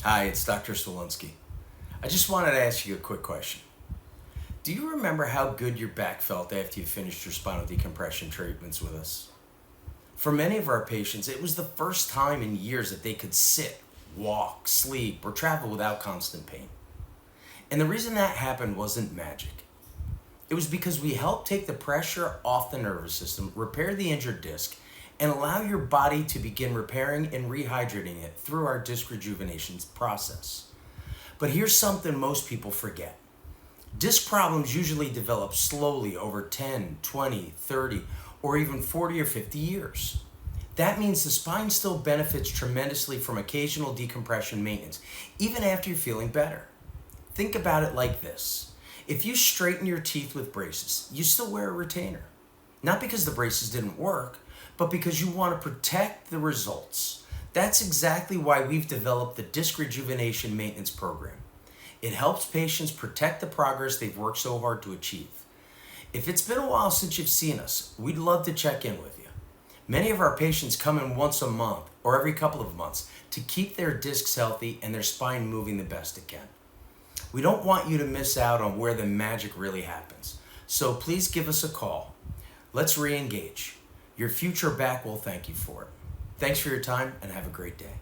Hi, it's Dr. Swolensky. I just wanted to ask you a quick question. Do you remember how good your back felt after you finished your spinal decompression treatments with us? For many of our patients, it was the first time in years that they could sit, walk, sleep, or travel without constant pain. And the reason that happened wasn't magic. It was because we helped take the pressure off the nervous system, repair the injured disc, and allow your body to begin repairing and rehydrating it through our disc rejuvenation process. But here's something most people forget. Disc problems usually develop slowly over 10, 20, 30, or even 40 or 50 years. That means the spine still benefits tremendously from occasional decompression maintenance, even after you're feeling better. Think about it like this. If you straighten your teeth with braces, you still wear a retainer. Not because the braces didn't work, but because you want to protect the results. That's exactly why we've developed the Disc Rejuvenation Maintenance Program. It helps patients protect the progress they've worked so hard to achieve. If it's been a while since you've seen us, we'd love to check in with you. Many of our patients come in once a month or every couple of months to keep their discs healthy and their spine moving the best it can. We don't want you to miss out on where the magic really happens. So please give us a call. Let's re-engage. Your future back will thank you for it. Thanks for your time and have a great day.